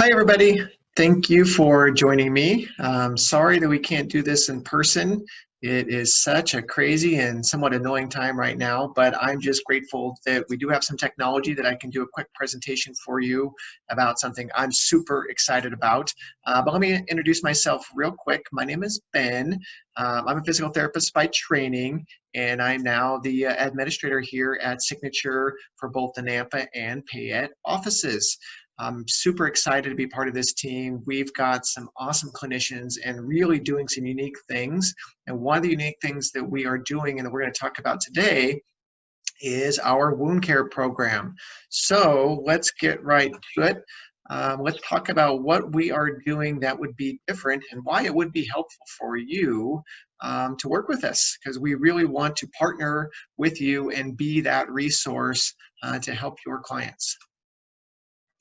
Hi, everybody. Thank you for joining me. Sorry that we can't do this in person. It is such a crazy and somewhat annoying time right now, but I'm just grateful that we do have some technology that I can do a quick presentation for you about something I'm super excited about. But let me introduce myself real quick. My name is Ben. I'm a physical therapist by training, and I'm now the administrator here at Signature for both the Nampa and Payette offices. I'm super excited to be part of this team. We've got some awesome clinicians and really doing some unique things. And one of the unique things that we are doing and that we're going to talk about today is our wound care program. So let's get right to it. Let's talk about what we are doing that would be different and why it would be helpful for you to work with us, because we really want to partner with you and be that resource to help your clients.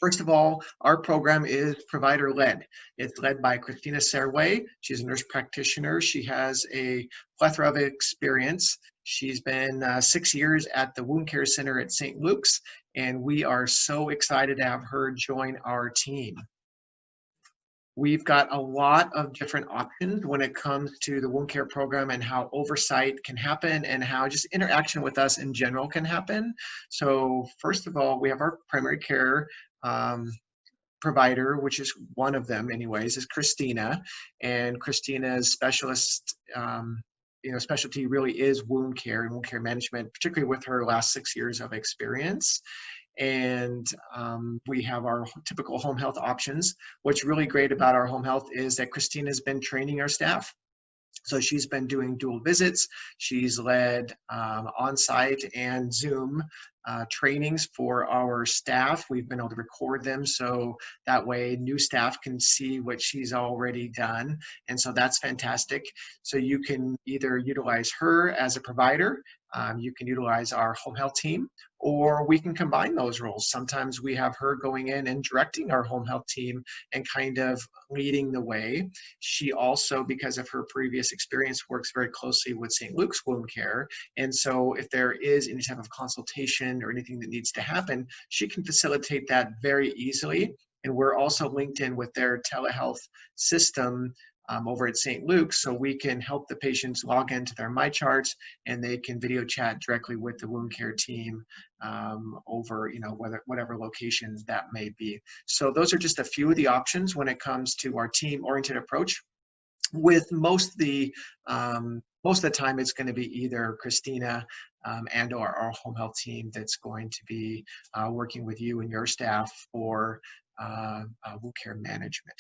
First of all, our program is provider-led. It's led by Christina Serway. She's a nurse practitioner. She has a plethora of experience. She's been 6 years at the Wound Care Center at St. Luke's, and we are so excited to have her join our team. We've got a lot of different options when it comes to the wound care program and how oversight can happen and how just interaction with us in general can happen. So first of all, we have our primary care provider, which is one of them anyways, is Christina. And Christina's specialty really is wound care and wound care management, particularly with her last 6 years of experience. And we have our typical home health options. What's really great about our home health is that Christina's been training our staff. So she's been doing dual visits. She's led on-site and Zoom trainings for our staff. We've been able to record them so that way new staff can see what she's already done. And so that's fantastic. So you can either utilize her as a provider, you can utilize our home health team, or we can combine those roles. Sometimes we have her going in and directing our home health team and kind of leading the way. She also, because of her previous experience, works very closely with St. Luke's Wound Care. And so if there is any type of consultation or anything that needs to happen, she can facilitate that very easily. And we're also linked in with their telehealth system over at St. Luke's, so we can help the patients log into their MyCharts and they can video chat directly with the wound care team over, whatever location that may be. So those are just a few of the options when it comes to our team-oriented approach. With most of the time, it's going to be either Christina and or our home health team that's going to be working with you and your staff for wound care management.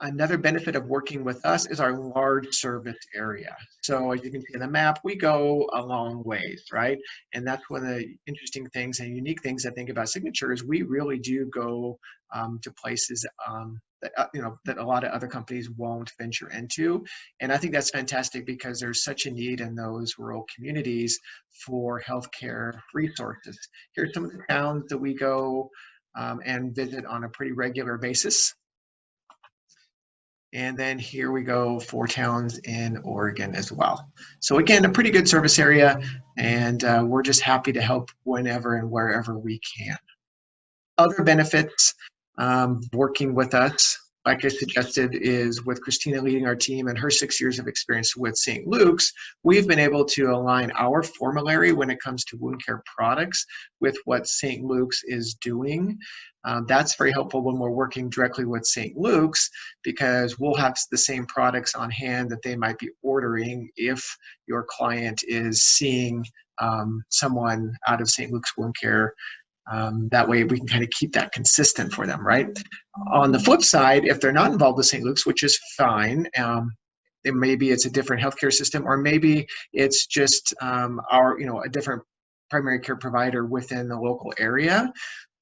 Another benefit of working with us is our large service area. So as you can see in the map, we go a long ways, right? And that's one of the interesting things and unique things I think about Signature is we really do go to places that a lot of other companies won't venture into. And I think that's fantastic because there's such a need in those rural communities for healthcare resources. Here's some of the towns that we go and visit on a pretty regular basis. And then here we go, 4 towns in Oregon as well. So again, a pretty good service area, and we're just happy to help whenever and wherever we can. Other benefits working with us, like I suggested, is with Christina leading our team and her 6 years of experience with St. Luke's, we've been able to align our formulary when it comes to wound care products with what St. Luke's is doing. That's very helpful when we're working directly with St. Luke's because we'll have the same products on hand that they might be ordering if your client is seeing someone out of St. Luke's Wound Care. That way we can kind of keep that consistent for them, right? On the flip side, if they're not involved with St. Luke's, which is fine, maybe it's a different healthcare system, or maybe it's just a different primary care provider within the local area.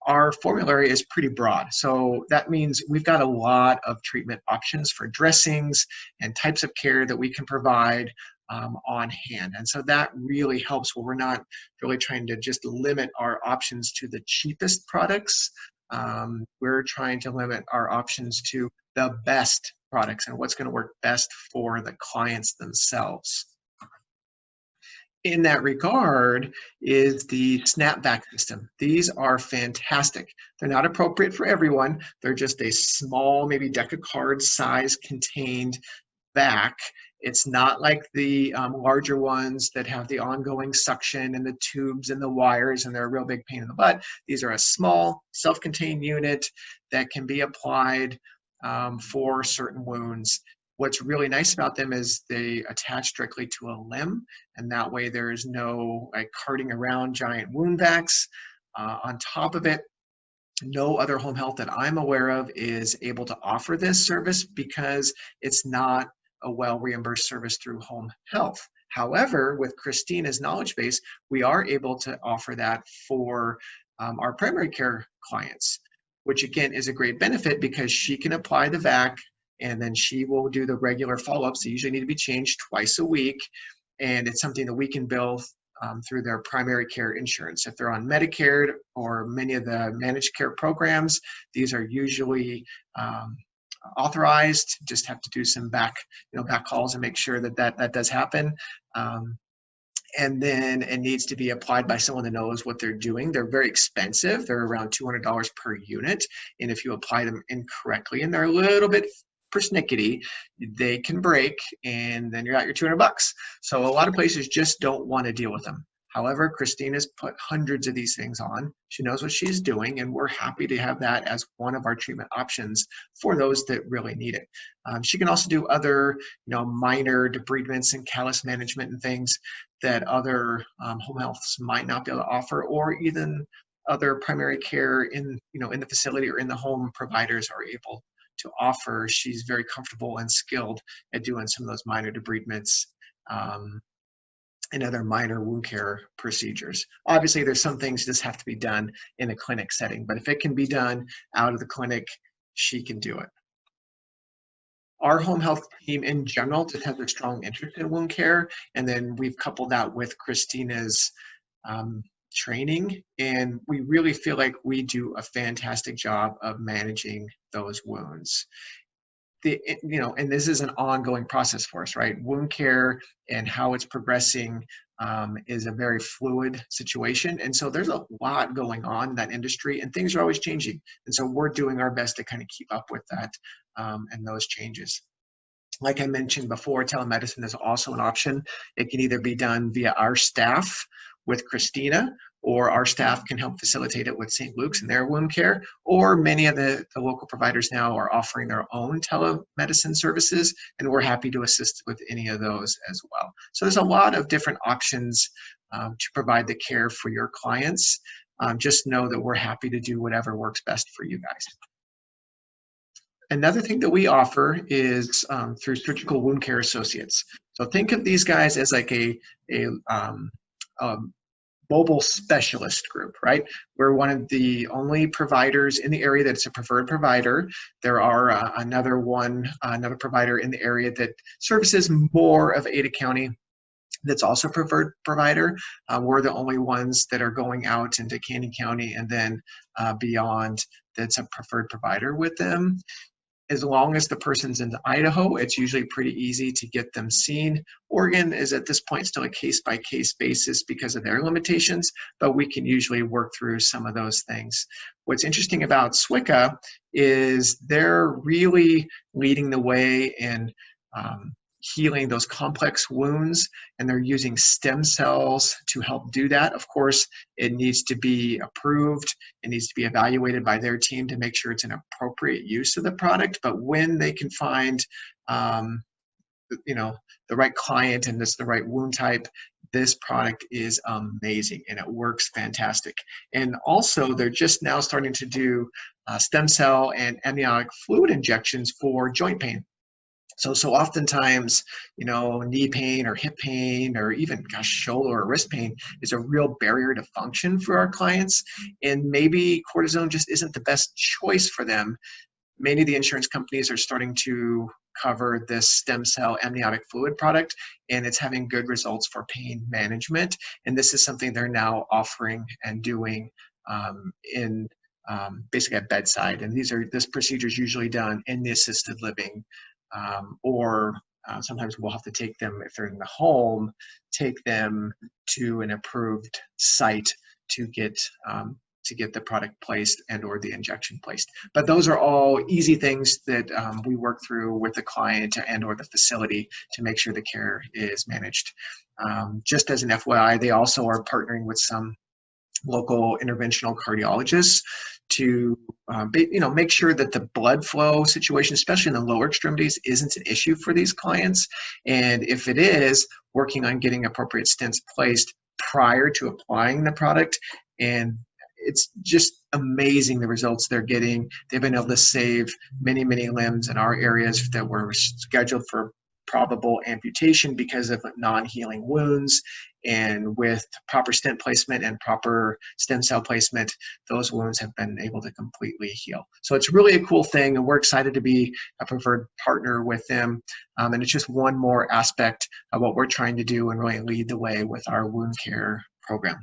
Our formulary is pretty broad. So that means we've got a lot of treatment options for dressings and types of care that we can provide on hand. And so that really helps where we're not really trying to just limit our options to the cheapest products. We're trying to limit our options to the best products and what's going to work best for the clients themselves. in that regard is the Snapback system. These are fantastic. They're not appropriate for everyone. They're just a small, maybe deck of cards size contained back. It's not like the larger ones that have the ongoing suction and the tubes and the wires, and they're a real big pain in the butt. These are a small, self-contained unit that can be applied for certain wounds. What's really nice about them is they attach directly to a limb, and that way there is no like carting around giant wound vacs. On top of it, no other home health that I'm aware of is able to offer this service because it's not a well reimbursed service through home health. However, with Christina's knowledge base, we are able to offer that for our primary care clients, which again is a great benefit because she can apply the VAC and then she will do the regular follow-ups. They usually need to be changed twice a week. And it's something that we can bill through their primary care insurance. If they're on Medicare or many of the managed care programs, these are usually authorized. Just have to do some back calls and make sure that does happen. And then it needs to be applied by someone that knows what they're doing. They're very expensive. They're around $200 per unit. And if you apply them incorrectly, and they're a little bit persnickety, they can break and then you're out your $200. So a lot of places just don't want to deal with them. However, Christina's put hundreds of these things on. She knows what she's doing, and we're happy to have that as one of our treatment options for those that really need it. She can also do other, minor debridements and callus management and things that other home healths might not be able to offer, or even other primary care in the facility or in the home providers are able to offer. She's very comfortable and skilled at doing some of those minor debridements and other minor wound care procedures. Obviously, there's some things that just have to be done in a clinic setting, but if it can be done out of the clinic, she can do it. Our home health team in general just has a strong interest in wound care, and then we've coupled that with Christina's training, and we really feel like we do a fantastic job of managing those wounds. And this is an ongoing process for us, right? Wound care and how it's progressing is a very fluid situation. And so there's a lot going on in that industry, and things are always changing. And so we're doing our best to kind of keep up with that and those changes. Like I mentioned before, telemedicine is also an option. It can either be done via our staff with Christina, or our staff can help facilitate it with St. Luke's and their wound care, or many of the local providers now are offering their own telemedicine services, and we're happy to assist with any of those as well. So there's a lot of different options to provide the care for your clients. Just know that we're happy to do whatever works best for you guys. Another thing that we offer is through Surgical Wound Care Associates. So think of these guys as like a mobile specialist group, right? We're one of the only providers in the area that's a preferred provider. There are another provider in the area that services more of Ada County that's also preferred provider. We're the only ones that are going out into Canyon County and then beyond that's a preferred provider with them. As long as the person's in Idaho, it's usually pretty easy to get them seen. Oregon is at this point still a case-by-case basis because of their limitations, but we can usually work through some of those things. What's interesting about SWCA is they're really leading the way in healing those complex wounds, and they're using stem cells to help do that. Of course, it needs to be approved. It needs to be evaluated by their team to make sure it's an appropriate use of the product. But when they can find, the right client and the right wound type, this product is amazing and it works fantastic. And also, they're just now starting to do stem cell and amniotic fluid injections for joint pain. So oftentimes, knee pain or hip pain or even, shoulder or wrist pain is a real barrier to function for our clients. And maybe cortisone just isn't the best choice for them. Many of the insurance companies are starting to cover this stem cell amniotic fluid product, and it's having good results for pain management. And this is something they're now offering and doing in basically at bedside. And this procedure is usually done in the assisted living or sometimes we'll have to take them, if they're in the home, take them to an approved site to get the product placed and or the injection placed. But those are all easy things that we work through with the client and or the facility to make sure the care is managed. Just as an FYI, they also are partnering with some local interventional cardiologists to make sure that the blood flow situation, especially in the lower extremities, isn't an issue for these clients. And if it is, working on getting appropriate stents placed prior to applying the product. And it's just amazing the results they're getting. They've been able to save many, many limbs in our areas that were scheduled for probable amputation because of non-healing wounds. And with proper stent placement and proper stem cell placement, those wounds have been able to completely heal. So it's really a cool thing, and we're excited to be a preferred partner with them. And it's just one more aspect of what we're trying to do and really lead the way with our wound care program.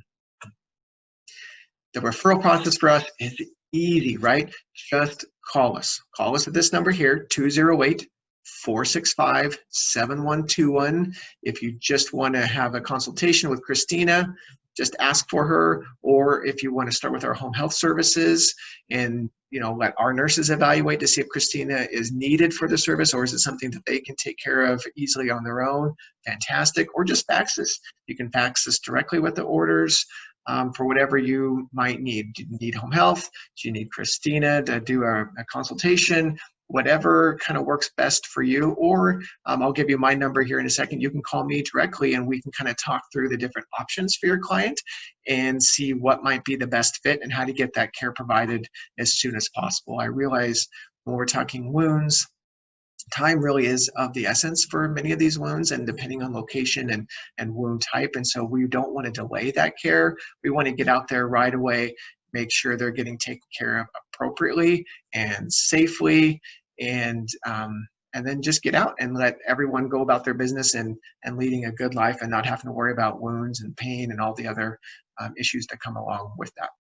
The referral process for us is easy, right? Just call us. Call us at this number here, 208-465-7121. If you just want to have a consultation with Christina, just ask for her. Or if you want to start with our home health services and let our nurses evaluate to see if Christina is needed for the service, or is it something that they can take care of easily on their own, fantastic. Or just fax us. You can fax us directly with the orders. For whatever you might need. Do you need home health? Do you need Christina to do a consultation? Whatever kind of works best for you. Or I'll give you my number here in a second. You can call me directly and we can kind of talk through the different options for your client and see what might be the best fit and how to get that care provided as soon as possible. I realize when we're talking wounds, time really is of the essence for many of these wounds, and depending on location and wound type. And so we don't want to delay that care. We want to get out there right away, make sure they're getting taken care of appropriately and safely, and then just get out and let everyone go about their business and leading a good life and not having to worry about wounds and pain and all the other issues that come along with that.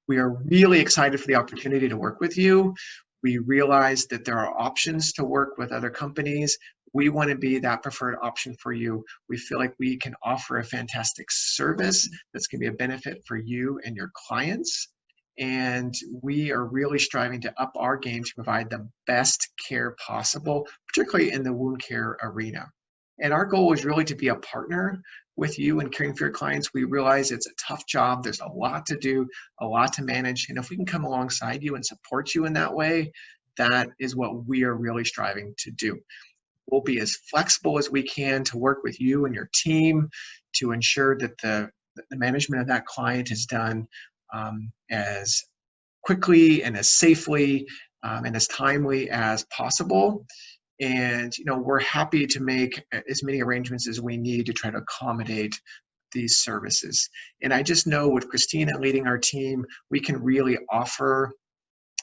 We are really excited for the opportunity to work with you. We realize that there are options to work with other companies. We want to be that preferred option for you. We feel like we can offer a fantastic service that's going to be a benefit for you and your clients. And we are really striving to up our game to provide the best care possible, particularly in the wound care arena. And our goal is really to be a partner with you and caring for your clients. We realize it's a tough job. There's a lot to do, a lot to manage. And if we can come alongside you and support you in that way, that is what we are really striving to do. We'll be as flexible as we can to work with you and your team to ensure that the management of that client is done as quickly and as safely and as timely as possible. And we're happy to make as many arrangements as we need to try to accommodate these services. And I just know with Christina leading our team, we can really offer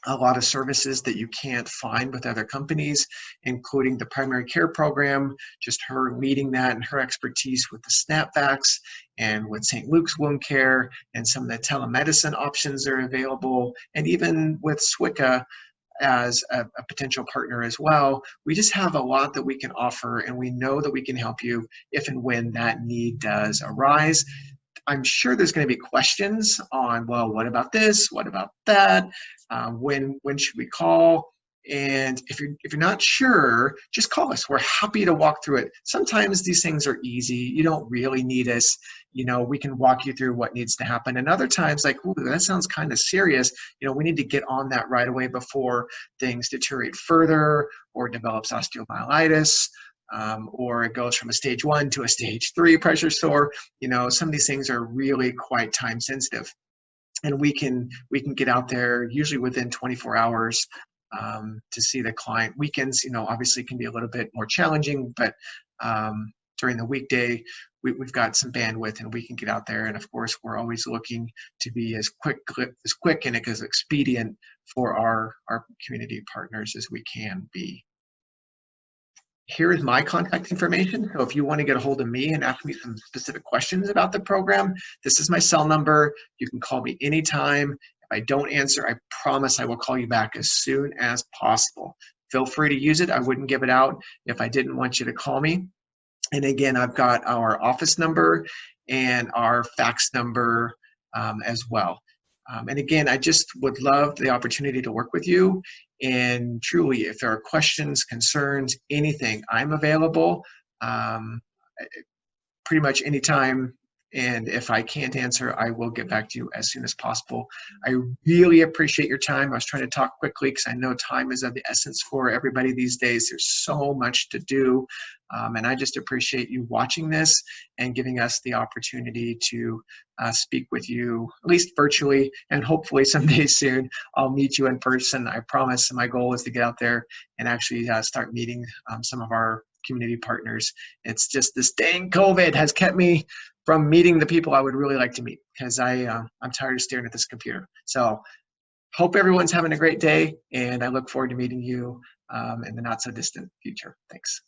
a lot of services that you can't find with other companies, including the primary care program, just her leading that and her expertise with the Snapbacks and with St. Luke's Wound Care and some of the telemedicine options that are available, and even with SWICA as a potential partner as well. We just have a lot that we can offer, and we know that we can help you if and when that need does arise. I'm sure there's going to be questions on, well, what about this? What about that? When should we call? And if you're not sure, just call us. We're happy to walk through it. Sometimes these things are easy. You don't really need us. We can walk you through what needs to happen. And other times, like, ooh, that sounds kind of serious. We need to get on that right away before things deteriorate further or develops osteomyelitis. Or it goes from a stage 1 to a stage 3 pressure sore. Some of these things are really quite time sensitive, and we can get out there usually within 24 hours to see the client. Weekends, obviously can be a little bit more challenging, but during the weekday, we've got some bandwidth and we can get out there. And of course, we're always looking to be as quick and as expedient for our community partners as we can be. Here is my contact information. So if you want to get a hold of me and ask me some specific questions about the program, this is my cell number. You can call me anytime. If I don't answer, I promise I will call you back as soon as possible. feel free to use it. I wouldn't give it out if I didn't want you to call me. And again, I've got our office number and our fax number as well. And again, I just would love the opportunity to work with you. And truly, if there are questions, concerns, anything, I'm available pretty much anytime. And if I can't answer, I will get back to you as soon as possible. I really appreciate your time. I was trying to talk quickly because I know time is of the essence for everybody these days. There's so much to do. And I just appreciate you watching this and giving us the opportunity to speak with you, at least virtually, and hopefully someday soon I'll meet you in person. I promise. My goal is to get out there and actually start meeting some of our community partners. It's just this dang COVID has kept me from meeting the people I would really like to meet because I'm tired of staring at this computer. So hope everyone's having a great day, and I look forward to meeting you in the not so distant future. Thanks.